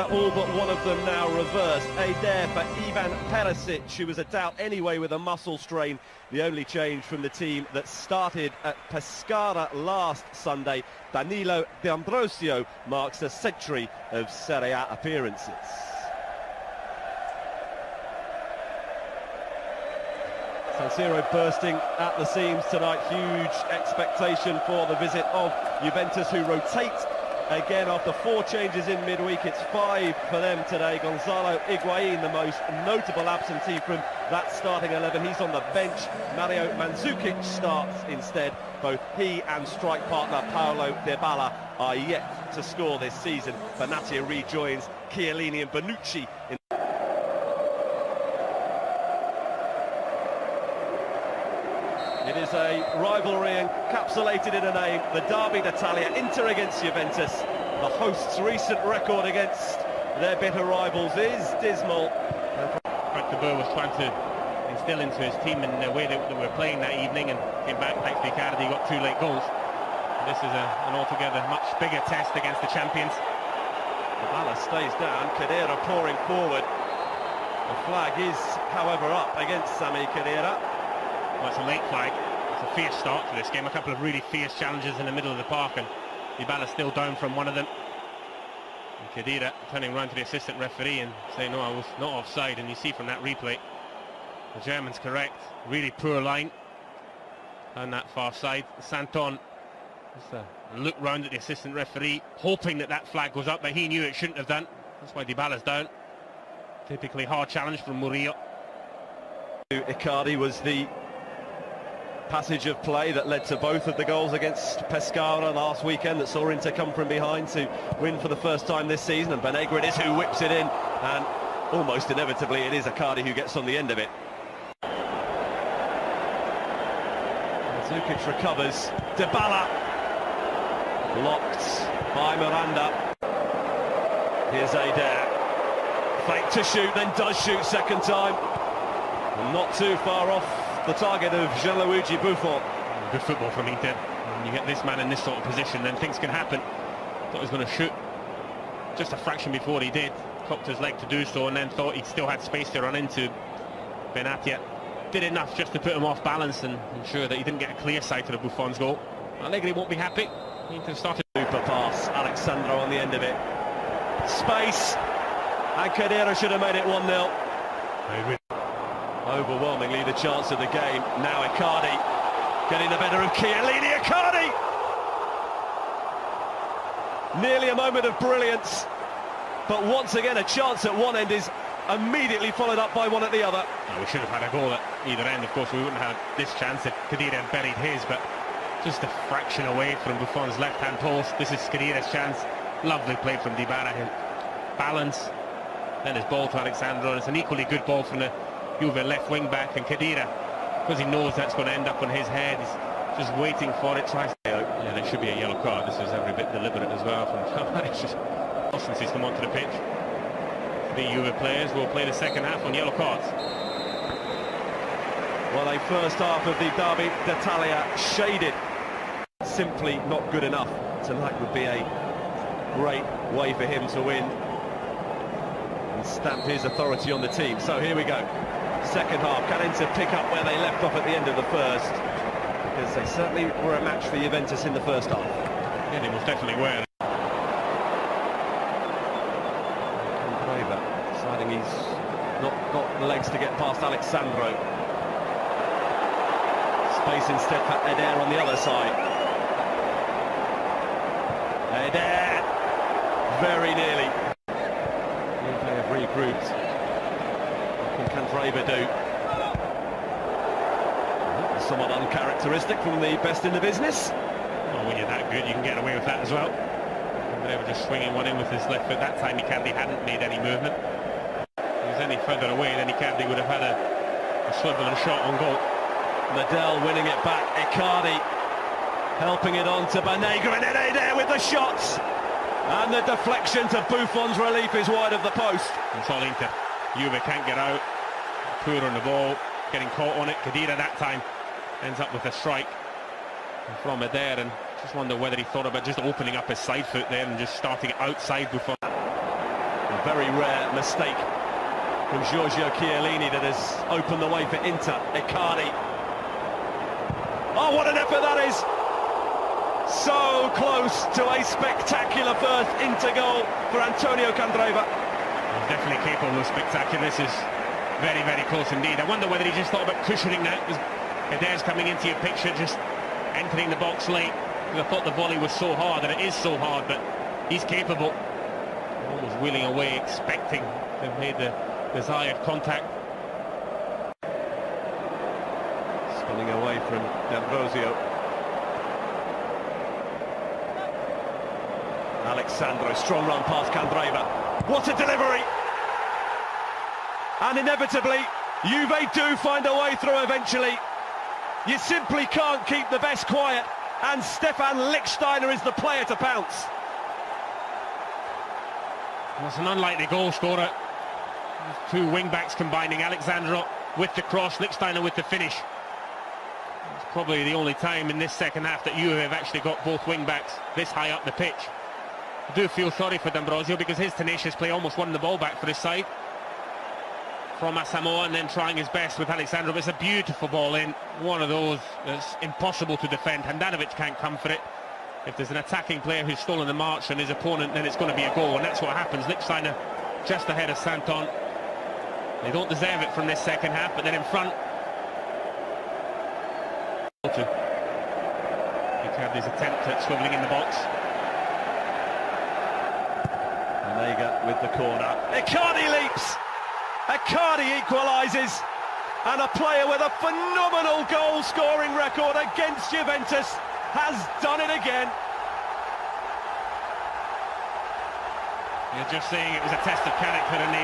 all but one of them now reversed. Eder for Ivan Perisic, who was a doubt anyway with a muscle strain. The only change from the team that started at Pescara last Sunday. Danilo D'Ambrosio marks a century of Seria appearances. San Siro bursting at the seams tonight. Huge expectation for the visit of Juventus, who rotate again after 4 changes in midweek. It's 5 for them today. Gonzalo Higuain, the most notable absentee from that starting 11. He's on the bench. Mario Mandzukic starts instead. Both he and strike partner Paolo Dybala are yet to score this season. Benatia rejoins Chiellini and Bonucci in It is a rivalry encapsulated in a name, the Derby d'Italia, Inter against Juventus. The hosts' recent record against their bitter rivals is dismal. Frank de Boer was trying to instill into his team in the way that they were playing that evening, and came back thanks to Icardi, got 2 late goals. And this is an altogether much bigger test against the champions. Dybala stays down, Khedira pouring forward. The flag is, however, up against Sami Khedira. Well, it's a late flag. It's a fierce start to this game. A couple of really fierce challenges in the middle of the park, and Dybala still down from one of them. And Khedira turning around to the assistant referee and saying, no, I was not offside. And you see from that replay, the German's correct. Really poor line on that far side. Santon just a look round at the assistant referee, hoping that that flag goes up, but he knew it shouldn't have done. That's why Dybala's down. Typically hard challenge from Murillo. Icardi was the passage of play that led to both of the goals against Pescara last weekend, that saw Inter come from behind to win for the first time this season, and Banega it is who whips it in, and almost inevitably it is Icardi who gets on the end of it. Zukic recovers, Dybala blocked by Miranda. Here's Eder, fake to shoot, then does shoot second time, and not too far off the target of Gianluigi Buffon. Good football from Inter. When you get this man in this sort of position, then things can happen. Thought he was going to shoot just a fraction before he did. Cocked his leg to do so, and then thought he still had space to run into. Benatia did enough just to put him off balance and ensure that he didn't get a clear sight of Buffon's goal. Allegri won't be happy. Inter started. Super pass, Alexandro on the end of it. Space, and Khedira should have made it 1-0. Overwhelmingly the chance of the game. Now Icardi getting the better of Chiellini. Icardi! Nearly a moment of brilliance, but once again a chance at one end is immediately followed up by one at the other. No, we should have had a goal at either end. Of course we wouldn't have had this chance if Khedira had buried his, but just a fraction away from Buffon's left-hand post. This is Khedira's chance. Lovely play from Dybala. Balance, then his ball to Alexandro, and it's an equally good ball from the Juve left wing back, and Khedira, because he knows that's going to end up on his head, he's just waiting for it. Tries. Yeah, there should be a yellow card. This was every bit deliberate as well from it's just since he's come onto the pitch. The Juve players will play the second half on yellow cards. Well, a first half of the Derby d'Italia shaded, simply not good enough. Tonight would be a great way for him to win and stamp his authority on the team. So here we go. Second half, can Inter pick up where they left off at the end of the first? Because they certainly were a match for Juventus in the first half. Yeah, they most definitely were. Candreva deciding he's not got the legs to get past Alexandro. Space instead for Eder on the other side. Eder, very nearly. They have regrouped. What can Candreva do? Somewhat uncharacteristic from the best in the business. Well, when you're that good, you can get away with that as well. Candreva just swinging one in with his left foot. That time Icardi hadn't made any movement. If he was any further away, then Icardi would have had a swivel and shot on goal. Medel winning it back. Icardi helping it on to Banega, and then Eder with the shots. And the deflection to Buffon's relief is wide of the post. It's all Inter. Juve can't get out. Poor on the ball, getting caught on it. Khedira that time ends up with a strike from Eder, and just wonder whether he thought about just opening up his side foot there and just starting it outside Buffon. very rare mistake from Giorgio Chiellini that has opened the way for Inter. Icardi. Oh, what an effort that is! So close to a spectacular first Inter goal for Antonio Candreva. He's definitely capable of spectacular. This is very, very close indeed. I wonder whether he just thought about cushioning that. Adair's coming into your picture, just entering the box late. I thought the volley was so hard, and it is so hard, but he's capable. Almost wheeling away, expecting to have made the desired contact. Spinning away from D'Ambrosio. Alexandro, strong run past Candreva. What a delivery! And inevitably, Juve do find a way through eventually. You simply can't keep the best quiet, and Stefan Lichtsteiner is the player to pounce. Well, it's an unlikely goal scorer. Two wing-backs combining, Alexandro with the cross, Lichtsteiner with the finish. It's probably the only time in this second half that Juve have actually got both wing-backs this high up the pitch. I do feel sorry for D'Ambrosio because his tenacious play almost won the ball back for his side from Asamoah, and then trying his best with Alexandro. But it's a beautiful ball in, one of those that's impossible to defend. Handanovic can't come for it. If there's an attacking player who's stolen the march on his opponent, then it's going to be a goal, and that's what happens. Lichtsteiner just ahead of Santon. They don't deserve it from this second half, but then in front. Icardi's attempt at swivelling in the box. Anega with the corner. Icardi leaps! Icardi equalises, and a player with a phenomenal goal-scoring record against Juventus has done it again. You're just saying it was a test of character, and they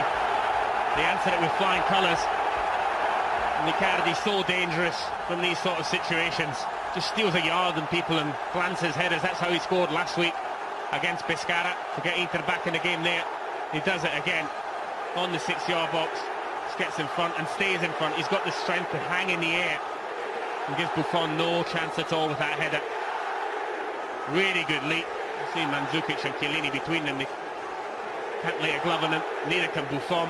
answered it with flying colours. And Icardi so dangerous from these sort of situations. Just steals a yard and people and glances headers. That's how he scored last week against Pescara to get Inter back in the game there. He does it again on the 6-yard box, just gets in front and stays in front. He's got the strength to hang in the air and gives Buffon no chance at all with that header. Really good leap. You've seen Mandzukic and Chiellini between them. They can't lay a glove on them, neither can Buffon,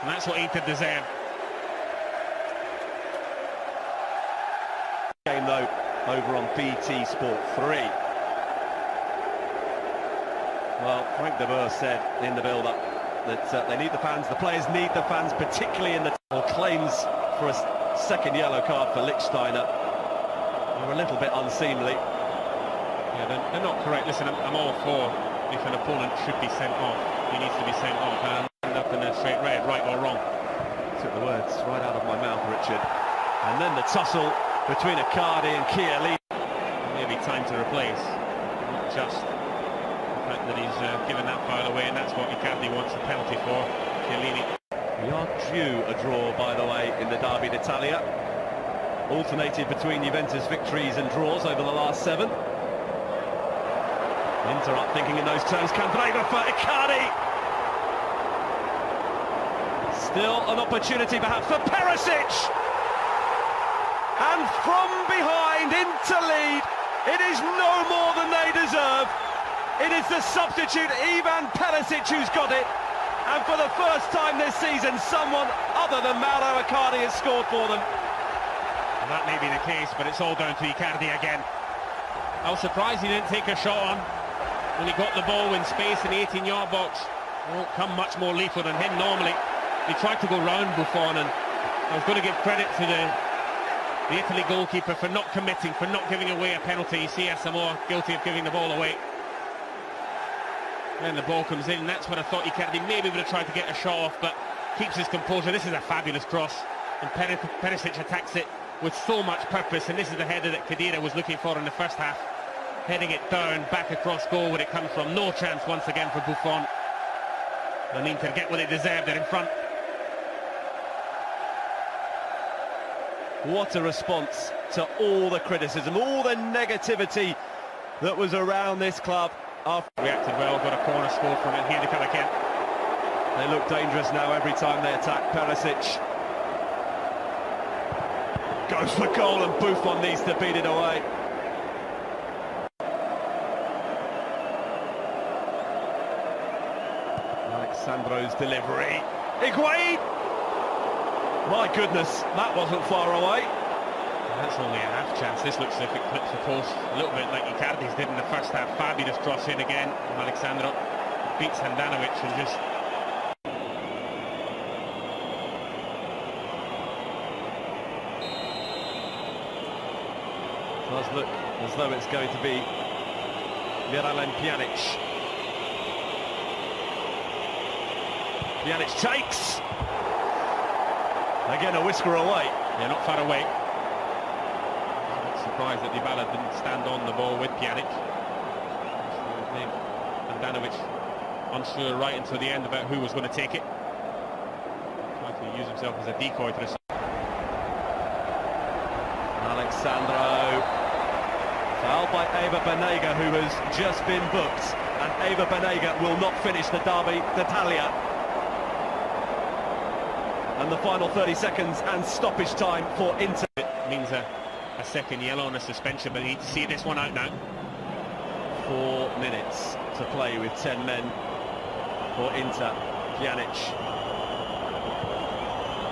and that's what Inter deserve. Game though over on BT Sport 3. Well, Frank de Boer said in the build-up that they need the fans, the players need the fans, particularly in the claims for a second yellow card for Lichtsteiner. They were a little bit unseemly. Yeah, they're not correct. Listen, I'm all for if an opponent should be sent off, he needs to be sent off and end up in a straight red, right or wrong. Took the words right out of my mouth, Richard. And then the tussle between Icardi and Chiellini. Maybe time to replace, not just the fact that he's given that foul away, and that's what Icardi wants a penalty for. Chiellini. We are due a draw, by the way, in the Derby d'Italia. Alternated between Juventus victories and draws over the last 7. Inter up thinking in those terms. Candreva for Icardi. Still an opportunity perhaps for Perisic. And from behind, Inter lead. It is no more than they deserve. It is the substitute Ivan Perisic who's got it. And for the first time this season, someone other than Mauro Icardi has scored for them. And that may be the case, but it's all down to Icardi again. I was surprised he didn't take a shot on when he got the ball in space in the 18-yard box. There won't come much more lethal than him normally. He tried to go round Buffon, and I was going to give credit to the Italy goalkeeper for not committing, for not giving away a penalty. You see Asamoah guilty of giving the ball away. Then the ball comes in, and that's when I thought Icardi maybe would have tried to get a shot off, but keeps his composure. This is a fabulous cross, and Perisic attacks it with so much purpose, and this is the header that Khedira was looking for in the first half. Heading it down, back across goal where it comes from. No chance once again for Buffon. And Inter get what they deserve, they're in front. What a response to all the criticism, all the negativity that was around this club. After reacted well, got a corner score from it. Here they come again. They look dangerous now every time they attack. Perisic goes for goal, and Buffon needs to beat it away. Alexandro's delivery. Higuain! My goodness, that wasn't far away. That's only a half chance. This looks as if it clips the post a little bit like Icardi's did in the first half. Fabulous cross in again. Alexandro beats Handanovic and just... It does look as though it's going to be Milan Pjanic. Pjanic takes. Again, a whisker away. Yeah, not far away. I'm not surprised that Dybala didn't stand on the ball with Pjanic. Handanovic unsure right until the end about who was going to take it. Tried to use himself as a decoy to the side. Alexandro. Fouled by Eva Banega, who has just been booked. And Eva Banega will not finish the Derby d'Italia. And the final 30 seconds and stoppage time for Inter. It means a second yellow and a suspension, but you need to see this one out now. 4 minutes to play with 10 men for Inter. Pjanic.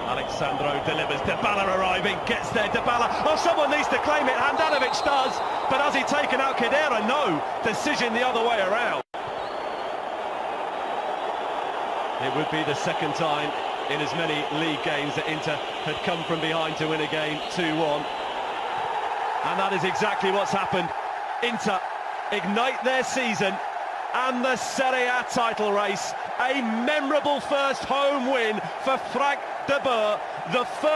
Alexandro delivers. Dybala arriving, gets there. Dybala. Oh, someone needs to claim it. Handanovic does. But has he taken out Khedira? No. Decision the other way around. It would be the second time in as many league games that Inter had come from behind to win a game 2-1. And that is exactly what's happened. Inter ignite their season and the Seria title race. A memorable first home win for Frank de Boer. The first